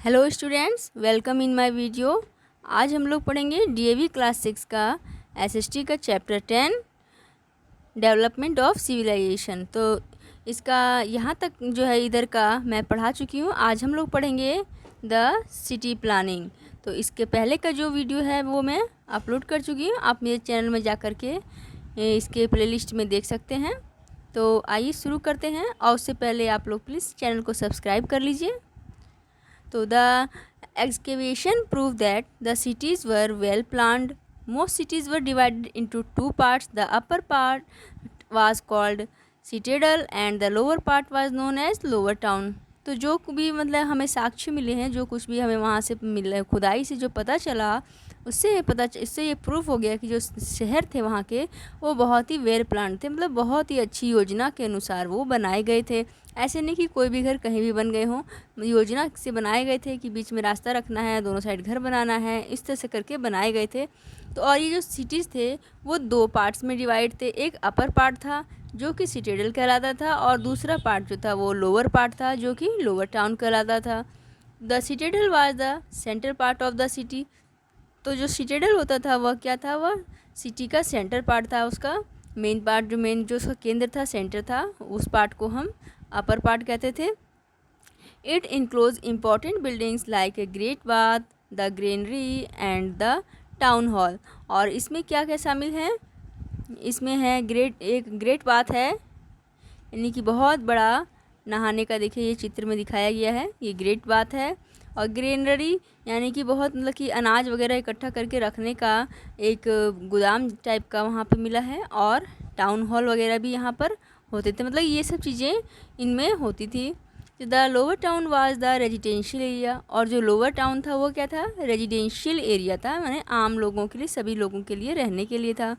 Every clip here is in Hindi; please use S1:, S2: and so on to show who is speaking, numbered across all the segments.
S1: Hello students, welcome in my video. आज हम लोग पढ़ेंगे डीएवी क्लास 6 का एसएसटी का चैप्टर 10 डेवलपमेंट ऑफ सिविलाइजेशन। तो इसका यहाँ तक जो है इधर का मैं पढ़ा चुकी हूँ। आज हम लोग पढ़ेंगे द सिटी प्लानिंग। तो इसके पहले का जो वीडियो है वो मैं अपलोड कर चुकी हूँ, आप मेरे चैनल में जा कर के इसके प्लेलिस्ट में देख सकते हैं। तो आइए शुरू करते हैं, और उससे पहले आप लोग प्लीज़ चैनल को सब्सक्राइब कर लीजिए। So the excavation proved that the cities were well planned. Most cities were divided into two parts. The upper part was called citadel and the lower part was known as lower town. तो जो भी मतलब हमें साक्ष्य मिले हैं, जो कुछ भी हमें वहाँ से मिला, खुदाई से जो पता चला, इससे ये प्रूफ हो गया कि जो शहर थे वहाँ के वो बहुत ही वेल प्लान थे, मतलब बहुत ही अच्छी योजना के अनुसार वो बनाए गए थे। ऐसे नहीं कि कोई भी घर कहीं भी बन गए हों, योजना से बनाए गए थे कि बीच में रास्ता रखना है, दोनों साइड घर बनाना है, इस तरह से करके बनाए गए थे। तो और ये जो सिटीज़ थे वो दो पार्ट्स में डिवाइड थे। एक अपर पार्ट था जो कि सिटेडल कहलाता था, और दूसरा पार्ट जो था वो लोअर पार्ट था जो कि लोअर टाउन कहलाता था। The citadel was the central part of the city. तो जो सिटेडल होता था वह क्या था, वह सिटी का सेंटर पार्ट था। उसका मेन पार्ट जो उसका केंद्र था, सेंटर था, उस पार्ट को हम अपर पार्ट कहते थे। It enclose important buildings like a great bath, the granary and the town hall. और इसमें क्या क्या शामिल है, इसमें है एक ग्रेट बाथ है, यानी कि बहुत बड़ा नहाने का, देखिए ये चित्र में दिखाया गया है, ये ग्रेट बाथ है। और ग्रेनरी यानी कि बहुत मतलब कि अनाज वगैरह इकट्ठा करके रखने का एक गोदाम टाइप का वहाँ पे मिला है। और टाउन हॉल वगैरह भी यहाँ पर होते थे, मतलब ये सब चीज़ें इनमें होती थी। The lower town was the residential area. और जो लोअर टाउन था वो क्या था, रेजिडेंशियल एरिया था, माने आम लोगों के लिए, सभी लोगों के लिए रहने के लिए था।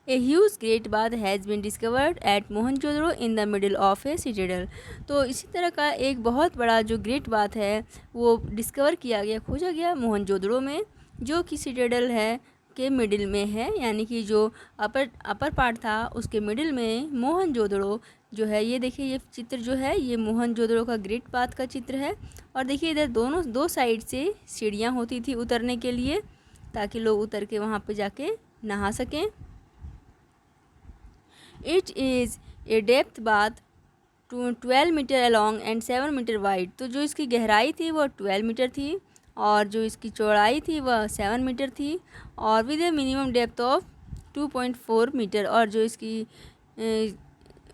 S1: A huge great bath has been discovered at Mohenjodaro in the middle of a citadel. तो इसी तरह का एक बहुत बड़ा जो ग्रेट बाथ है वो डिस्कवर किया गया, खोजा गया मोहनजोदड़ो में, जो कि सिटेडल है के मिडिल में है, यानी कि जो अपर पार्ट था उसके मिडिल में मोहनजोदड़ो जो है। ये देखिए ये चित्र जो है ये मोहनजोदड़ो का ग्रेट बाथ का चित्र है। और देखिए इधर दो साइड से सीढ़ियाँ होती थी उतरने के लिए, ताकि लोग उतर के वहाँ पे जाके नहा सकें। It is a depth bath 12 metre along and 7 metre wide. तो जो इसकी गहराई थी वो 12 मीटर थी, और जो इसकी चौड़ाई थी वह 7 मीटर थी, और with a minimum depth of 2.4 metre. और जो इसकी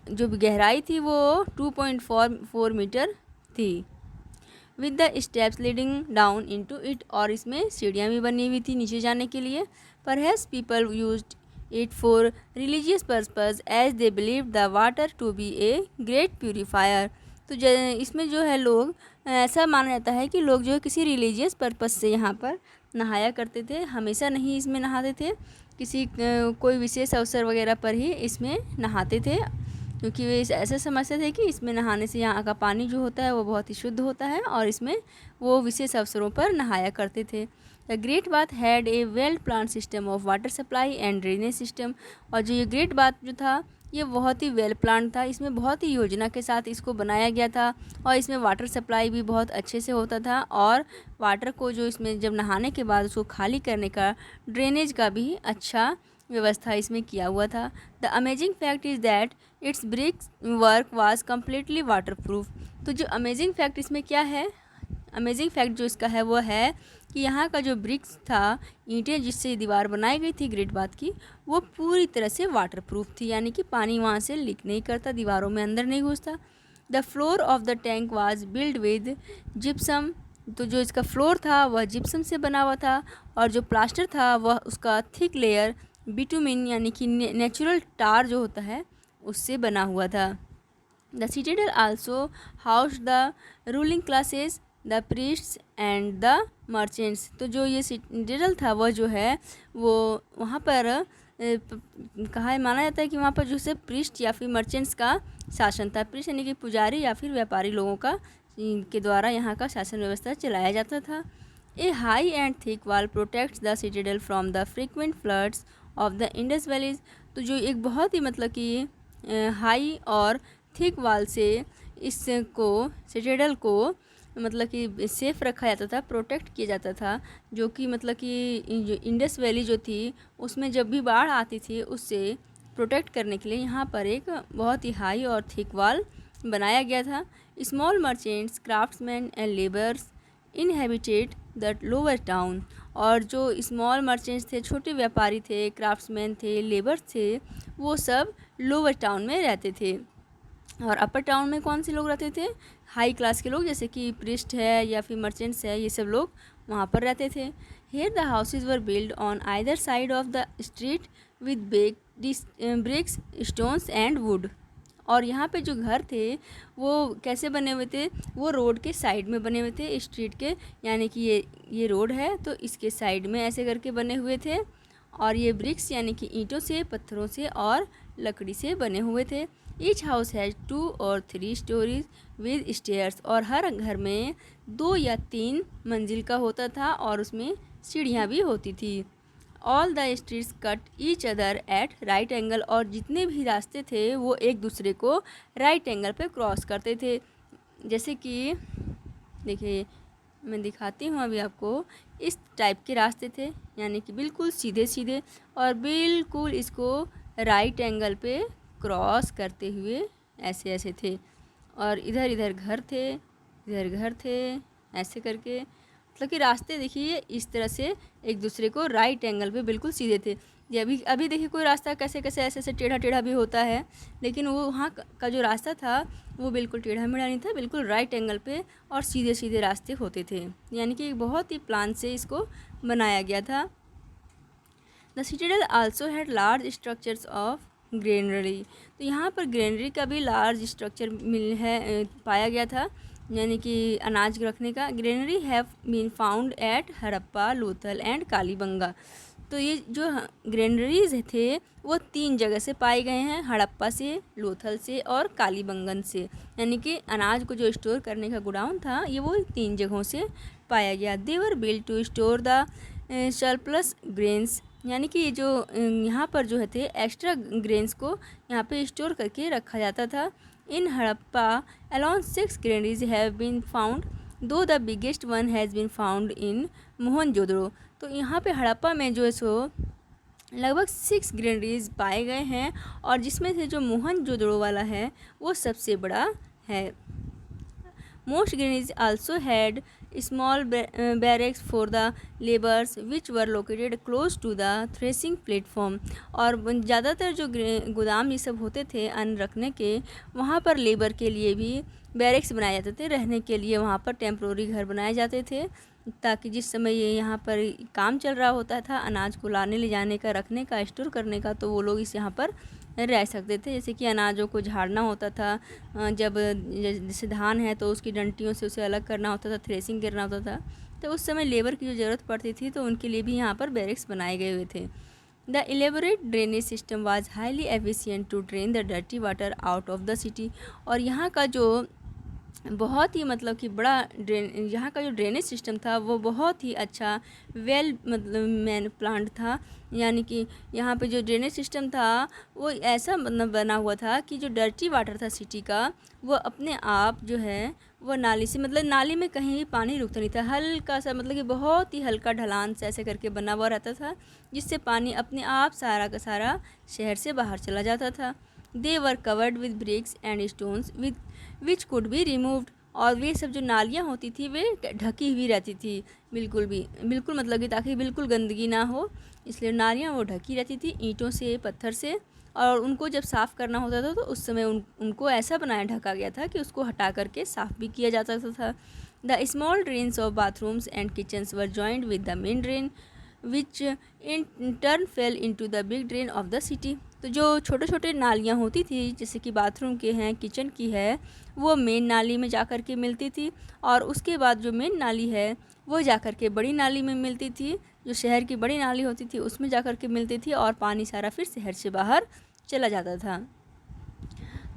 S1: जो गहराई थी वो 2.4 मीटर थी, with the steps leading down into it. और इसमें सीढ़ियाँ भी बनी हुई थी नीचे जाने के लिए। Perhaps people used it for religious purpose as they believe the water to be a great purifier. तो इसमें जो है लोग, ऐसा माना जाता है कि लोग जो है किसी रिलीजियस पर्पस से यहाँ पर नहाया करते थे, हमेशा नहीं इसमें नहाते थे, किसी कोई विशेष अवसर वगैरह पर ही इसमें नहाते थे, क्योंकि वे ऐसे समझते थे कि इसमें नहाने से यहाँ का पानी जो होता है वो बहुत ही शुद्ध होता है, और इसमें वो विशेष अवसरों पर नहाया करते थे। The great bath had a well plan system of water supply and drainage system. और जो ये ग्रेट बाथ जो था ये बहुत ही वेल प्लान था, इसमें बहुत ही योजना के साथ इसको बनाया गया था, और इसमें वाटर सप्लाई भी बहुत अच्छे से होता था, और वाटर को जो इसमें जब नहाने के बाद उसको खाली करने का, ड्रेनेज का भी अच्छा व्यवस्था इसमें किया हुआ था। The amazing fact is that its bricks work was completely water proof. तो जो अमेजिंग फैक्ट इसमें क्या है, अमेजिंग फैक्ट जो इसका है वो है कि यहाँ का जो ब्रिक्स था, ईंटें जिससे दीवार बनाई गई थी ग्रेट बाथ की, वो पूरी तरह से वाटर प्रूफ थी, यानी कि पानी वहाँ से लीक नहीं करता, दीवारों में अंदर नहीं घुसता। The floor of the tank was build with gypsum. तो जो इसका फ्लोर था वह जिप्सम से बना हुआ था, और जो प्लास्टर था वह उसका थिक लेयर बिटुमिन यानी कि नेचुरल टार जो होता है उससे बना हुआ था। The citadel also house the ruling classes, the priests and the merchants. तो जो ये सिटेडल था वह जो है वो वहाँ पर कहा माना जाता है कि वहाँ पर जो से प्रीस्ट या फिर मर्चेंट्स का शासन था। प्रीस्ट यानी कि पुजारी या फिर व्यापारी लोगों का के द्वारा यहाँ का शासन व्यवस्था चलाया जाता था। A high and thick wall protects the citadel from the frequent floods of the Indus valleys. तो जो एक बहुत ही मतलब कि हाई और थिक वॉल से इसको सिटेडल को मतलब कि सेफ रखा जाता था, प्रोटेक्ट किया जाता था, जो कि मतलब कि जो इंडस वैली जो थी उसमें जब भी बाढ़ आती थी उससे प्रोटेक्ट करने के लिए यहाँ पर एक बहुत ही हाई और थिक वॉल बनाया गया था। Small merchants, craftsman and labours inhabited the lower town. और जो स्मॉल मर्चेंट्स थे, छोटे व्यापारी थे, क्राफ्ट्समैन थे, लेबर्स थे, वो सब लोअर टाउन में रहते थे। और अपर टाउन में कौन से लोग रहते थे? हाई क्लास के लोग, जैसे कि प्रिस्ट है या फिर मर्चेंट्स है, ये सब लोग वहाँ पर रहते थे। Here the houses were build on either side of the street with bricks, stones and wood. और यहाँ पे जो घर थे वो कैसे बने हुए थे? वो रोड के साइड में बने हुए थे, स्ट्रीट के, यानी कि ये रोड है तो इसके साइड में ऐसे करके बने हुए थे। और ये ब्रिक्स यानी कि ईंटों से, पत्थरों से और लकड़ी से बने हुए थे। ईच हाउस हैज 2 और 3 स्टोरीज विद स्टेयर्स। और हर घर में 2 या 3 मंजिल का होता था और उसमें सीढ़ियाँ भी होती थी। All the streets cut each other at right angle. और जितने भी रास्ते थे वो एक दूसरे को राइट एंगल पे क्रॉस करते थे। जैसे कि देखिए, मैं दिखाती हूँ अभी आपको, इस टाइप के रास्ते थे, यानी कि बिल्कुल सीधे सीधे और बिल्कुल इसको राइट एंगल पे क्रॉस करते हुए ऐसे ऐसे थे। और इधर इधर घर थे, इधर घर थे, ऐसे करके, मतलब कि रास्ते देखिए इस तरह से एक दूसरे को राइट एंगल पे बिल्कुल सीधे थे। ये अभी देखिए कोई रास्ता कैसे कैसे ऐसे ऐसे टेढ़ा टेढ़ा भी होता है, लेकिन वो वहाँ का जो रास्ता था वो बिल्कुल टेढ़ा मेढ़ा नहीं था, बिल्कुल राइट एंगल पे और सीधे सीधे रास्ते होते थे, यानी कि बहुत ही प्लान से इसको बनाया गया था। The Citadel also had large structures of granary. तो यहाँ पर ग्रेनरी का भी लार्ज स्ट्रक्चर पाया गया था, यानी कि अनाज रखने का। Granary have been found at Harappa, Lothal and Kalibanga. तो ये जो ग्रेनरीज थे वो 3 जगह से पाए गए हैं, हड़प्पा से, लोथल से और कालीबंगन से। यानी कि अनाज को जो स्टोर करने का गोडाउन था ये वो 3 जगहों से पाया गया। They were build to store the surplus grains. यानी कि ये जो यहाँ पर जो है थे एक्स्ट्रा ग्रेन्स को यहाँ पे स्टोर करके रखा जाता था। In Harappa alone 6 granaries have been found, though the biggest one has been found in Mohenjodaro. तो यहाँ पे हड़प्पा में जो है सो लगभग 6 ग्रेनरीज पाए गए हैं और जिसमें से जो मोहनजोदड़ो वाला है वो सबसे बड़ा है। Most granaries also had small barracks for the laborers which were located close to the threshing platform। और ज़्यादातर जो गोदाम ये सब होते थे अन्न रखने के, वहाँ पर लेबर के लिए भी बैरक्स बनाए जाते थे, रहने के लिए वहाँ पर टेम्प्रोरी घर बनाए जाते थे, ताकि जिस समय ये यहाँ पर काम चल रहा होता था अनाज को लाने ले जाने का, रखने का, स्टोर करने का, तो वो लोग इस यहाँ पर रह सकते थे। जैसे कि अनाजों को झाड़ना होता था, जब जैसे धान है तो उसकी डंटियों से उसे अलग करना होता था, थ्रेसिंग करना होता था, तो उस समय लेबर की जो ज़रूरत पड़ती थी तो उनके लिए भी यहाँ पर बैरक्स बनाए गए हुए थे। The elaborate drainage system was highly efficient to drain the dirty water out of the city. और यहाँ का जो बहुत ही मतलब कि बड़ा यहाँ का जो ड्रेनेज सिस्टम था वो बहुत ही अच्छा मतलब मैन प्लांट था। यानी कि यहाँ पे जो ड्रेनेज सिस्टम था वो ऐसा मतलब बना हुआ था कि जो डर्टी वाटर था सिटी का वो अपने आप जो है वो नाली से, मतलब नाली में कहीं भी पानी रुकता नहीं था, हल्का सा मतलब कि बहुत ही हल्का ढलान से ऐसे करके बना हुआ रहता था, जिससे पानी अपने आप सारा का सारा शहर से बाहर चला जाता था। They were covered with bricks and stones with which could be removed. और वे सब जो नालियाँ होती थी वे ढकी हुई रहती थी, बिल्कुल मतलब कि ताकि बिल्कुल गंदगी ना हो, इसलिए नालियाँ वो ढकी रहती थी ईंटों से, पत्थर से। और उनको जब साफ़ करना होता था तो उस समय उनको ऐसा बनाया ढका गया था कि उसको हटा करके साफ़ भी किया जाता था। The small drains of bathrooms and kitchens were joined with the main drain which in turn fail into the big drain of the city. तो जो छोटे छोटे नालियाँ होती थी जैसे कि बाथरूम के हैं, किचन की है, वो मेन नाली में जा कर के मिलती थी, और उसके बाद जो मेन नाली है वो जा कर के बड़ी नाली में मिलती थी, जो शहर की बड़ी नाली होती थी उसमें जा कर के मिलती थी, और पानी सारा फिर शहर से बाहर चला जाता था।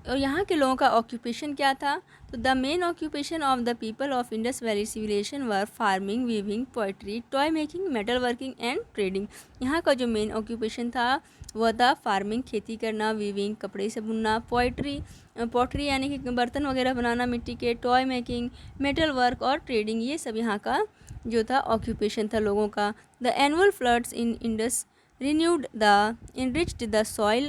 S1: और यहाँ के लोगों का ऑक्यूपेशन क्या था? तो the main occupation of the people of Indus valley civilisation were farming, weaving, poetry, toy making, metal working and trading. यहाँ का जो मेन ऑक्यूपेशन था वह था फार्मिंग, खेती करना, वीविंग, कपड़े से बुनना, पोट्री यानी कि बर्तन वगैरह बनाना मिट्टी के, टॉय मेकिंग, मेटल वर्क और ट्रेडिंग, ये सब यहाँ का जो था ऑक्यूपेशन था लोगों का। The annual floods in Indus renewed the enriched the soil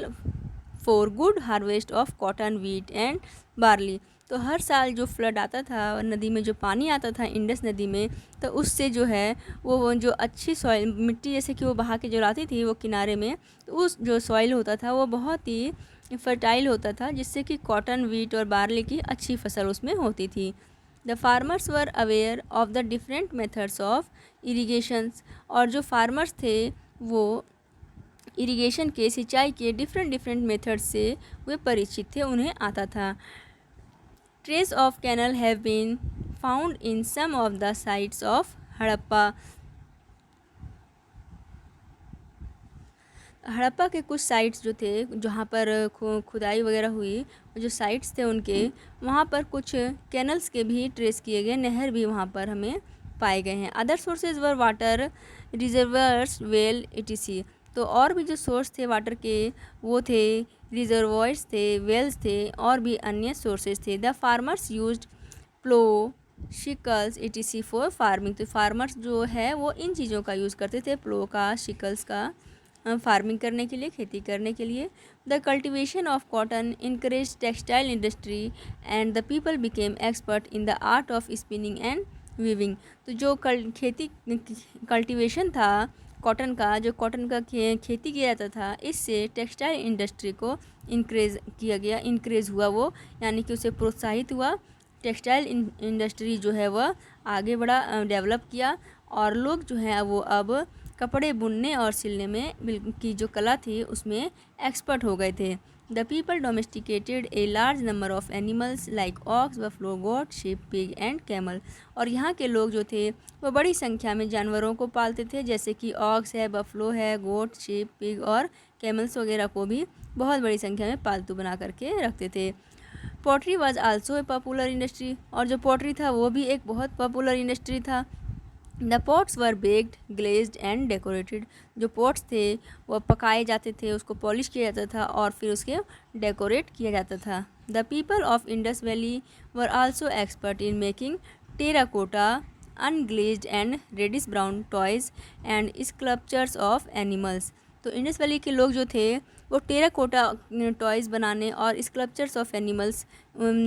S1: for good harvest of cotton, wheat and barley। तो हर साल जो फ्लड आता था नदी में, जो पानी आता था इंडस नदी में, तो उससे जो है वो जो अच्छी सॉइल मिट्टी जैसे कि वो बहा के जो लाती थी वो किनारे में, तो उस जो सॉइल होता था वो बहुत ही फर्टाइल होता था, जिससे कि कॉटन, वीट और बार्ली की अच्छी फसल उसमें होती थी। The farmers were aware of the different methods of irrigations. और जो फार्मर्स थे वो इरिगेशन के, सिंचाई के डिफरेंट मेथड से वे परिचित थे, उन्हें आता था। Trace of canal have been found in some of the sites of Harappa. Harappa के कुछ साइट्स जो थे जहाँ पर खुदाई वगैरह हुई, जो साइट्स थे उनके, वहाँ पर कुछ कैनल्स के भी ट्रेस किए गए, नहर भी वहाँ पर हमें पाए गए हैं। अदर सोर्सेज वर वाटर रिजर्वर्स, वेल etc। तो और भी जो सोर्स थे वाटर के वो थे रिजर्वॉयर्स थे, वेल्स थे और भी अन्य सोर्सेज थे। The farmers used plough, sickles etc for farming. तो फार्मर्स जो है वो इन चीज़ों का यूज़ करते थे, प्लो का, शिकल्स का, फार्मिंग करने के लिए, खेती करने के लिए। The cultivation of cotton encourage textile industry and the people became expert in the art of spinning and weaving. तो जो खेती कल्टिवेशन था कॉटन का, जो कॉटन का खेती किया जाता था, इससे टेक्सटाइल इंडस्ट्री को इनक्रेज किया गया, इनक्रेज हुआ वो, यानी कि उसे प्रोत्साहित हुआ। टेक्सटाइल इंडस्ट्री जो है वह आगे बढ़ा, डेवलप किया, और लोग जो है वो अब कपड़े बुनने और सिलने में की जो कला थी उसमें एक्सपर्ट हो गए थे। The people domesticated a large number of animals like ox, buffalo, goat, sheep, pig and camel. और यहाँ के लोग जो थे वो बड़ी संख्या में जानवरों को पालते थे, जैसे कि ऑक्स है, बफलो है, गोट, शिप, पिग और कैमल्स वगैरह को भी बहुत बड़ी संख्या में पालतू बना करके रखते थे। Pottery was also a popular industry. और जो पोट्री था वो भी एक बहुत पॉपुलर इंडस्ट्री था। The pots were baked, glazed and decorated. जो पॉट्स थे वो पकाए जाते थे, उसको पॉलिश किया जाता था और फिर उसके डेकोरेट किया जाता था। The people of Indus valley were also expert in making terracotta, unglazed and reddish brown toys and sculptures of animals. तो इंडस वैली के लोग जो थे वो टेराकोटा टॉयज़ बनाने और स्कल्पचर्स ऑफ एनिमल्स,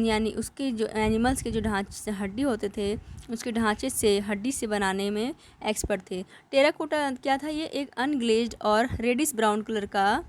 S1: यानी उसके जो एनिमल्स के जो ढांचे हड्डी होते थे उसके ढांचे से, हड्डी से बनाने में एक्सपर्ट थे। टेराकोटा क्या था? ये एक अनग्लेज्ड और रेडिश ब्राउन कलर का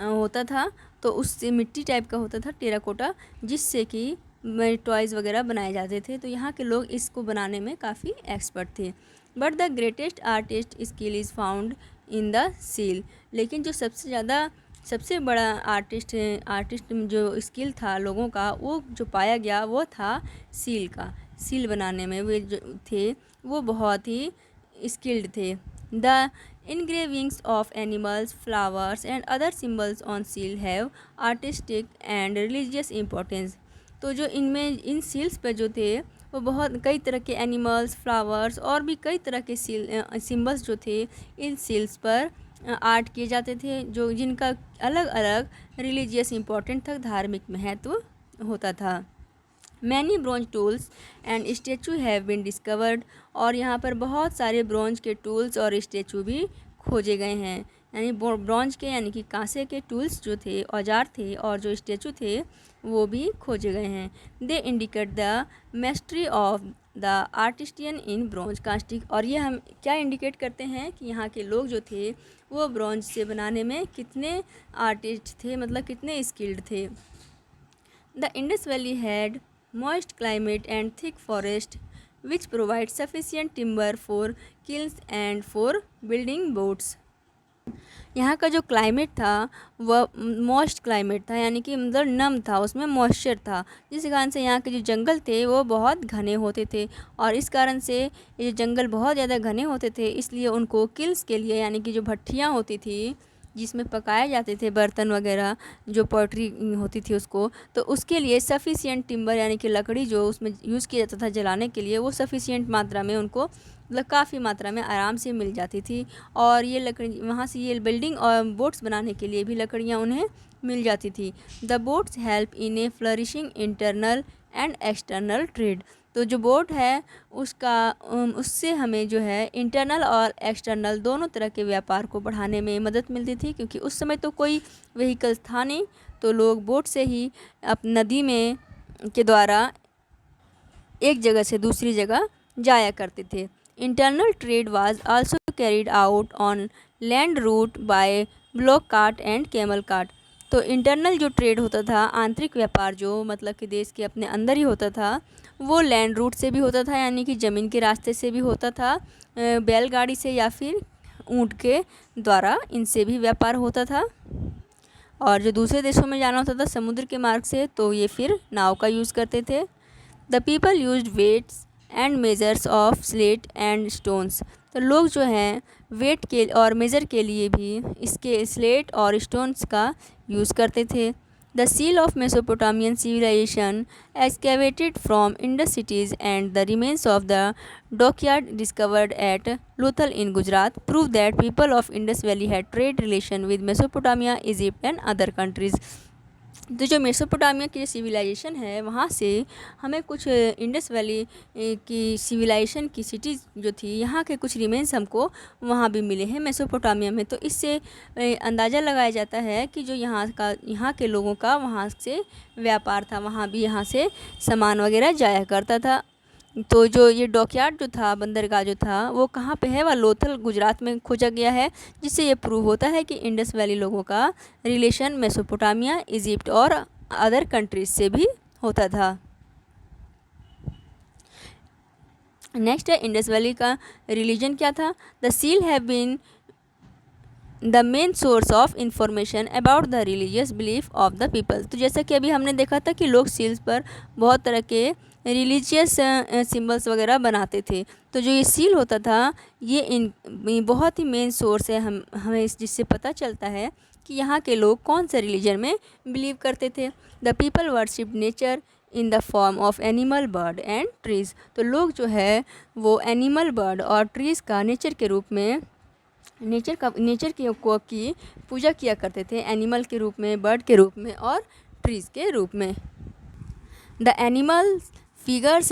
S1: होता था, तो उससे मिट्टी टाइप का होता था टेराकोटा, जिससे कि टॉयज़ वगैरह बनाए जाते थे। तो यहाँ के लोग इसको बनाने में काफ़ी एक्सपर्ट थे। But the greatest artist skill is found in the seal. लेकिन जो सबसे बड़ा आर्टिस्ट जो स्किल था लोगों का, वो जो पाया गया वो था सील का। सील बनाने में वे जो थे वो बहुत ही स्किल्ड थे। The engravings of animals, flowers and other symbols on seal have artistic and religious importance। तो जो इनमें इन सील्स पे जो थे वो बहुत कई तरह के एनिमल्स, फ्लावर्स और भी कई तरह के सिम्बल्स जो थे इन सील्स पर आर्ट किए जाते थे, जो जिनका अलग अलग रिलीजियस इम्पोर्टेंट था, धार्मिक महत्व होता था। Many bronze tools and statue have been discovered. और यहाँ पर बहुत सारे ब्रॉन्ज के टूल्स और स्टेचू भी खोजे गए हैं, यानी ब्रॉन्ज के यानी कि कांसे के टूल्स जो थे, औजार थे, और जो स्टेचू थे वो भी खोजे गए हैं। They indicate the mastery of the artisan in bronze casting. और ये हम क्या इंडिकेट करते हैं कि यहाँ के लोग जो थे वो ब्रॉन्ज से बनाने में कितने आर्टिस्ट थे, मतलब कितने स्किल्ड थे। The Indus valley had moist climate and thick forest which provide sufficient timber for kilns and for building boats। यहाँ का जो क्लाइमेट था वह मॉइस्ट क्लाइमेट था, यानी कि मतलब नम था, उसमें मॉइस्चर था, जिस कारण से यहाँ के जो जंगल थे वो बहुत घने होते थे। और इस कारण से ये जंगल बहुत ज़्यादा घने होते थे, इसलिए उनको किल्स के लिए, यानी कि जो भट्ठियाँ होती थी जिसमें पकाए जाते थे बर्तन वगैरह, जो पॉटरी होती थी उसको, तो उसके लिए सफिशिएंट टिम्बर यानी कि लकड़ी जो उसमें यूज़ किया जाता था जलाने के लिए, वो सफिशिएंट मात्रा में उनको मतलब काफ़ी मात्रा में आराम से मिल जाती थी। और ये लकड़ी वहाँ से ये बिल्डिंग और बोट्स बनाने के लिए भी लकड़ियाँ उन्हें मिल जाती थी। The boats help in A flourishing internal and external trade. तो जो बोट है उसका उससे हमें जो है इंटरनल और एक्सटर्नल दोनों तरह के व्यापार को बढ़ाने में मदद मिलती थी, क्योंकि उस समय तो कोई व्हीकल्स था नहीं, तो लोग बोट से ही नदी में के द्वारा एक जगह से दूसरी जगह जाया करते थे। Internal trade was also carried out on land route bye block cart and camel cart. तो इंटरनल जो ट्रेड होता था, आंतरिक व्यापार जो मतलब कि देश के अपने अंदर ही होता था, वो लैंड रूट से भी होता था, यानी कि ज़मीन के रास्ते से भी होता था, बैलगाड़ी से या फिर ऊँट के द्वारा, इनसे भी व्यापार होता था। और जो दूसरे देशों में जाना होता था समुद्र के मार्ग से, तो ये फिर नाव का यूज़ करते थे। The people used weights and measures of slate and stones. तो लोग जो हैं वेट के और मेज़र के लिए भी इसके स्लेट और स्टोन्स का यूज़ करते थे। The seal of Mesopotamian civilisation excavated from Indus cities and the remains of the dockyard discovered at Lothal in Gujarat prove that people of Indus valley had trade relation with Mesopotamia, Egypt and other countries. तो जो मेसोपोटामिया की सिविलाइजेशन है, वहाँ से हमें कुछ इंडस वैली की सिविलाइजेशन की सिटीज़ जो थी, यहाँ के कुछ रिमेन्स हमको वहाँ भी मिले हैं मेसोपोटामिया में। तो इससे अंदाज़ा लगाया जाता है कि जो यहाँ के लोगों का वहाँ से व्यापार था, वहाँ भी यहाँ से सामान वगैरह जाया करता था। तो जो ये डॉकयार्ड जो था, बंदरगाह जो था, वो कहाँ पे है? वह लोथल गुजरात में खोजा गया है, जिससे ये प्रूव होता है कि इंडस वैली लोगों का रिलेशन मेसोपोटामिया, इजिप्ट और अदर कंट्रीज से भी होता था। नेक्स्ट है इंडस वैली का रिलीजन क्या था? The seal have been the main source of information about the religious belief of the people. तो जैसा कि अभी हमने देखा था कि लोग सील्स पर बहुत तरह के रिलीजियस सिंबल्स वगैरह बनाते थे। तो जो ये सील होता था, ये बहुत ही मेन सोर्स है हमें जिससे पता चलता है कि यहाँ के लोग कौन से रिलीजन में बिलीव करते थे। The people worship nature in the form of animal, bird and trees. तो लोग जो है वो एनिमल, बर्ड और ट्रीज़ का नेचर के रूप में नेचर की पूजा किया करते थे, एनिमल के रूप में, बर्ड के रूप में और ट्रीज़ के रूप में। The animal figures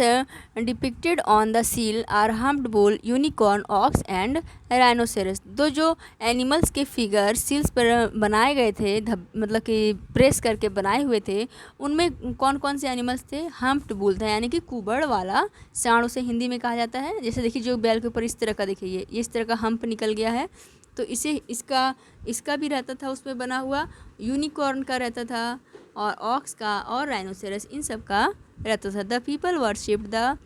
S1: depicted on the seal are humped bull, unicorn, ox and rhinoceros. तो जो एनिमल्स के फिगर सील्स पर बनाए गए थे, मतलब कि प्रेस करके बनाए हुए थे, उनमें कौन कौन से एनिमल्स थे? हम्प्ड बुल था, यानी कि कुबड़ वाला सांड उसे हिंदी में कहा जाता है। जैसे देखिए जो बैल के ऊपर इस तरह का, देखिए ये इस तरह का हम्प निकल गया है, तो इसका भी रहता था उसमें बना हुआ, यूनिकॉर्न का रहता था, और ऑक्स का और राइनोसेरस, इन सब का रहता था। The people worshipped the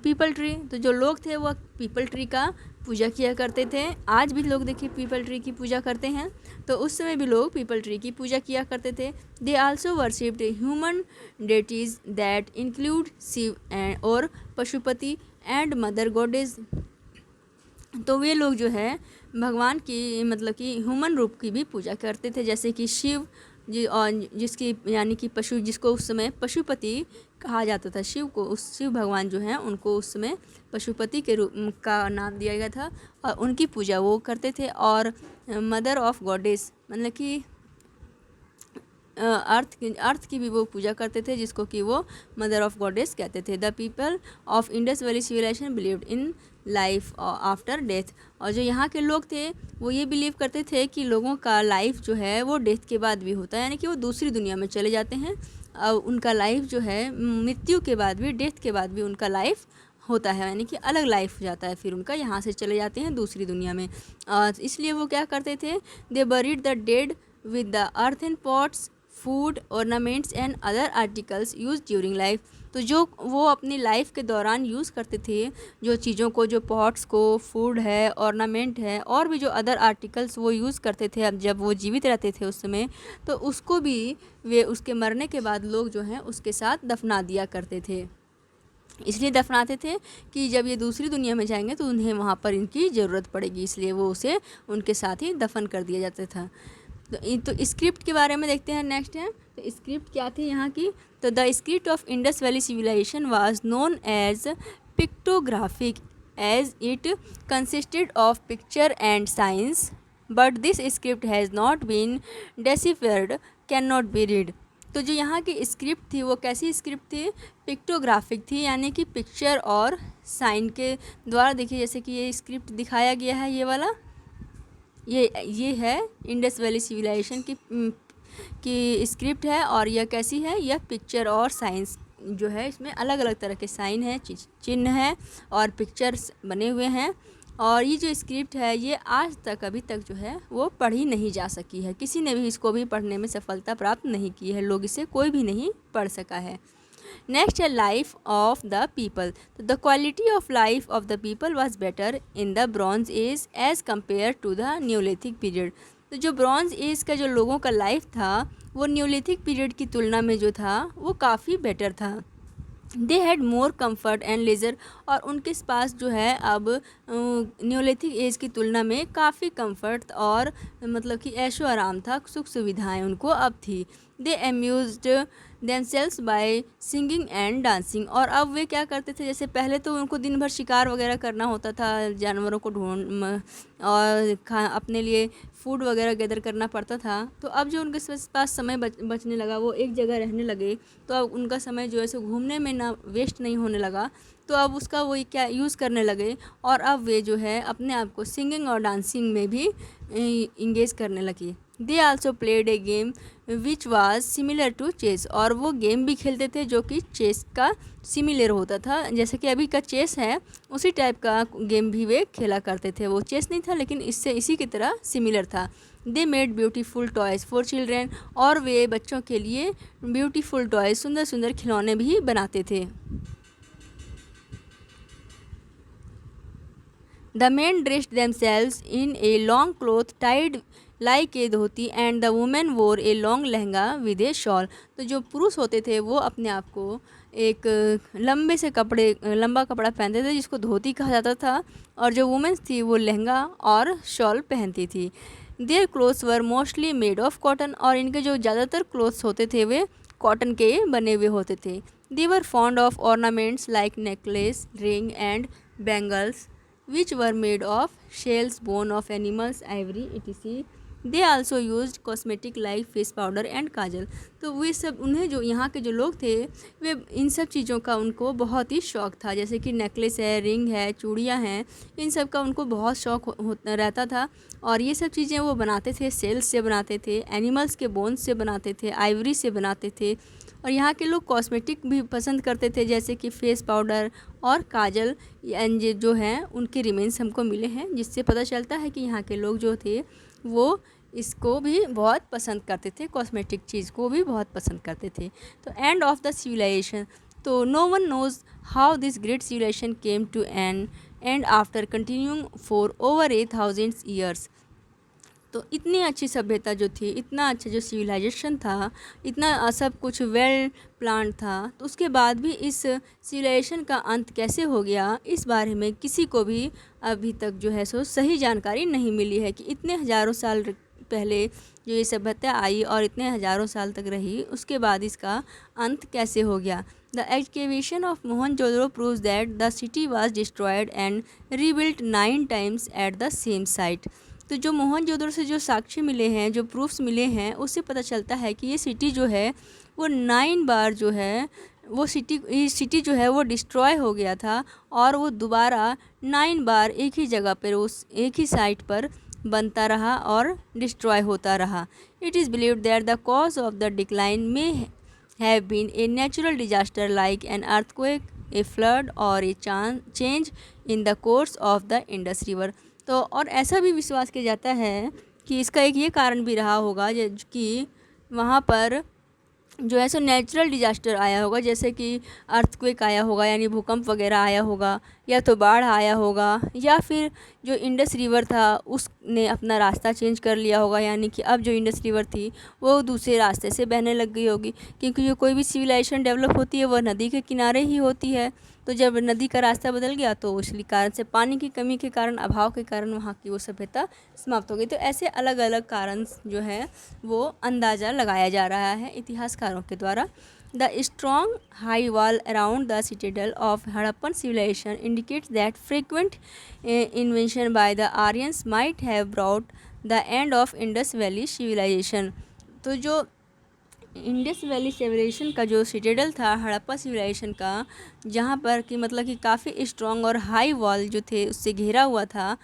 S1: people tree. तो जो लोग थे वो पीपल ट्री का पूजा किया करते थे। आज भी लोग देखिए पीपल ट्री की पूजा करते हैं, तो उस समय भी लोग पीपल ट्री की पूजा किया करते थे। They also worshipped human deities that include Shiva और पशुपति एंड मदर गॉडेज। तो वे लोग जो है भगवान की मतलब कि ह्यूमन रूप की भी पूजा करते थे, जैसे कि शिव और जिसकी यानी कि जिसको उस समय पशुपति कहा जाता था। शिव भगवान जो हैं उनको उस समय पशुपति के रूप का नाम दिया गया था, और उनकी पूजा वो करते थे। और मदर ऑफ गॉडेस मतलब कि अर्थ की भी वो पूजा करते थे, जिसको कि वो मदर ऑफ गॉडेस कहते थे। The people of Indus valley civilisation believed in life after death. और जो यहाँ के लोग थे वो ये बिलीव करते थे कि लोगों का लाइफ जो है वो डेथ के बाद भी होता है, यानी कि वो दूसरी दुनिया में चले जाते हैं। और उनका लाइफ जो है मृत्यु के बाद भी, डेथ के बाद भी उनका लाइफ होता है, यानी कि अलग लाइफ हो जाता है, फिर उनका यहाँ से चले जाते हैं दूसरी दुनिया में। और इसलिए वो क्या करते थे? They buried the dead with the earthen pots, food, ornaments and other articles use during life. तो जो वो अपनी लाइफ के दौरान यूज़ करते थे, जो चीज़ों को, जो पॉट्स को, फूड है, ऑर्नामेंट है, और भी जो अदर आर्टिकल्स वो यूज़ करते थे अब जब वो जीवित रहते थे उस समय, तो उसको भी वे उसके मरने के बाद लोग जो हैं उसके साथ दफना दिया करते थे। इसलिए दफनाते थे कि जब ये दूसरी दुनिया में जाएंगे तो उन्हें वहाँ पर इनकी ज़रूरत पड़ेगी, इसलिए वो उसे उनके साथ ही दफन कर दिया जाता था। तो स्क्रिप्ट के बारे में देखते हैं नेक्स्ट है। तो स्क्रिप्ट क्या थी यहाँ की? तो the script of Indus valley civilisation was known as pictographic as it consisted of picture and signs, but this script has not been deciphered, can not be read. तो जो यहाँ की स्क्रिप्ट थी वो कैसी स्क्रिप्ट थी? पिक्टोग्राफिक थी, यानी कि पिक्चर और साइन के द्वारा। देखिए जैसे कि ये स्क्रिप्ट दिखाया गया है, ये वाला ये है इंडस वैली सिविलाइजेशन की स्क्रिप्ट है। और यह कैसी है? यह पिक्चर और साइंस जो है, इसमें अलग अलग तरह के साइन है, चिन्ह है और पिक्चर्स बने हुए हैं। और ये जो स्क्रिप्ट है ये आज तक अभी तक जो है वो पढ़ी नहीं जा सकी है, किसी ने भी इसको भी पढ़ने में सफलता प्राप्त नहीं की है, लोग इसे कोई भी नहीं पढ़ सका है। नेक्स्ट है लाइफ ऑफ द पीपल। तो the quality of life of the people was better in the bronze age as compare to the Neolithic period. तो जो ब्रॉन्ज एज का जो लोगों का लाइफ था वो न्यूलिथिक पीरियड की तुलना में जो था वो काफ़ी बेटर था। They had more comfort and laser, और उनके पास जो है अब न्यूलिथिक एज की तुलना में काफ़ी कम्फर्ट और मतलब कि ऐशो आराम था, सुख सुविधाएं उनको अब थी। They amused themselves by singing and dancing, और अब वे क्या करते थे? जैसे पहले तो उनको दिन भर शिकार वगैरह करना होता था, जानवरों को ढूंढ और अपने लिए फूड वगैरह गैदर करना पड़ता था। तो अब जो उनके पास समय बचने लगा, वो एक जगह रहने लगे, तो अब उनका समय जो है सो घूमने में ना वेस्ट नहीं होने लगा, तो अब उसका वो क्या यूज़ करने लगे। और अब वे जो है अपने आप को सिंगिंग और डांसिंग में भी इंगेज करने लगे। They also played a game which was similar to chess, और वो गेम भी खेलते थे जो कि चेस का सिमिलर होता था। जैसे कि अभी का चेस है उसी टाइप का गेम भी वे खेला करते थे। वो चेस नहीं था लेकिन इसी की तरह सिमिलर था। They made beautiful toys for children, और वे बच्चों के लिए ब्यूटीफुल टॉयज़, सुंदर सुंदर खिलौने भी बनाते थे। The men dressed themselves in a long cloth tied like a dhoti and the women wore a long lehenga with a shawl। तो जो पुरुष होते थे वो अपने आप को एक लंबा कपड़ा पहनते थे जिसको धोती कहा जाता था, और जो वुमेन्स थी वो लहंगा और शॉल पहनती थी। Their clothes were mostly made of cotton, और इनके जो ज़्यादातर क्लोथ्स होते थे वे कॉटन के बने हुए होते थे। They were fond of ornaments like necklace, ring and bangles which were made of shells, bone of animals, ivory, etc. They also used cosmetic like face powder and काजल। तो वे सब उन्हें जो यहाँ के जो लोग थे वे इन सब चीज़ों का उनको बहुत ही शौक़ था, जैसे कि नेकलेस है, रिंग है, चूड़ियाँ हैं, इन सब का उनको बहुत शौक़ रहता था। और ये सब चीज़ें वो बनाते थे, सेल्स से बनाते थे, एनिमल्स के बोन्स से बनाते थे, आइवरी से बनाते थे। और यहाँ के लोग कॉस्मेटिक भी पसंद करते थे, जैसे कि फेस पाउडर और काजल जो हैं उनके रिमेन्स हमको मिले हैं, जिससे पता चलता है कि यहाँ के लोग जो थे वो इसको भी बहुत पसंद करते थे, कॉस्मेटिक चीज़ को भी बहुत पसंद करते थे। तो एंड ऑफ द सिविलाइजेशन, तो no one knows how this great civilisation came to end after continuing for over 8,000 years. तो इतनी अच्छी सभ्यता जो थी, इतना अच्छा जो सिविलाइजेशन था, इतना सब कुछ वेल प्लान था, तो उसके बाद भी इस सिविलाइजेशन का अंत कैसे हो गया, इस बारे में किसी को भी अभी तक जो है सो सही जानकारी नहीं मिली है कि इतने हज़ारों साल पहले जो ये सभ्यता आई और इतने हज़ारों साल तक रही, उसके बाद इसका अंत कैसे हो गया। The excavation of Mohenjodaro proves that the city was destroyed and rebuilt 9 times at the same site. तो जो मोहनजोदड़ो से जो साक्ष्य मिले हैं, जो प्रूफ्स मिले हैं, उससे पता चलता है कि ये सिटी जो है वो 9 बार जो है वो सिटी जो है वो डिस्ट्रॉय हो गया था, और वो दोबारा 9 बार एक ही जगह पर, उस एक ही साइट पर बनता रहा और डिस्ट्रॉय होता रहा। It is believed that the cause of the decline may have been a natural disaster like an earthquake, a flood और a change in the course of the Indus river. तो और ऐसा भी विश्वास किया जाता है कि इसका एक ये कारण भी रहा होगा कि वहाँ पर जो है सो नेचुरल डिजास्टर आया होगा, जैसे कि अर्थक्वेक आया होगा यानी भूकंप वगैरह आया होगा, या तो बाढ़ आया होगा, या फिर जो इंडस रिवर था उसने अपना रास्ता चेंज कर लिया होगा, यानी कि अब जो इंडस रिवर थी वो दूसरे रास्ते से बहने लग गई होगी, क्योंकि जो कोई भी सिविलाइजेशन डेवलप होती है वह नदी के किनारे ही होती है। तो जब नदी का रास्ता बदल गया तो इसलिए कारण से पानी की कमी के कारण, अभाव के कारण वहाँ की वो सभ्यता समाप्त हो गई। तो ऐसे अलग अलग कारण जो है वो अंदाज़ा लगाया जा रहा है इतिहासकारों के द्वारा। The strong high wall around the citadel of Harappan civilization indicates that frequent invasion by the Aryans might have brought the end of Indus Valley civilization। तो जो इंडस वैली सिविलाइजेशन का जो सिटेडल था हड़प्पा सिविलाइजेशन का, जहाँ पर कि मतलब कि काफ़ी स्ट्रॉन्ग और हाई वॉल जो थे उससे घिरा हुआ था,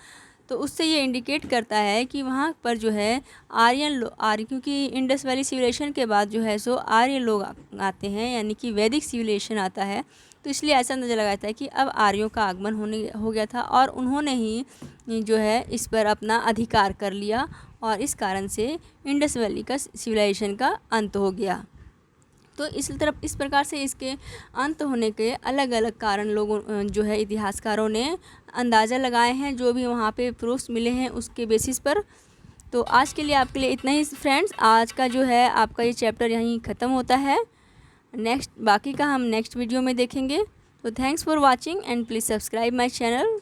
S1: तो उससे ये इंडिकेट करता है कि वहाँ पर जो है आर्य, क्योंकि इंडस वैली सिविलाइजेशन के बाद जो है सो आर्य लोग आते हैं, यानी कि वैदिक सिविलाइजेशन आता है। तो इसलिए ऐसा अंदाज़ा लगाता है कि अब आर्यों का आगमन हो गया था और उन्होंने ही जो है इस पर अपना अधिकार कर लिया और इस कारण से इंडस वैली का सिविलाइजेशन का अंत हो गया। तो इस प्रकार से इसके अंत होने के अलग अलग कारण लोगों जो है इतिहासकारों ने अंदाज़ा लगाए हैं, जो भी वहाँ पे प्रूफ्स मिले हैं उसके बेसिस पर। तो आज के लिए आपके लिए इतना ही फ्रेंड्स। आज का जो है आपका ये चैप्टर यहीं ख़त्म होता है। बाकी का हम नेक्स्ट वीडियो में देखेंगे। तो thanks for watching and please subscribe my channel.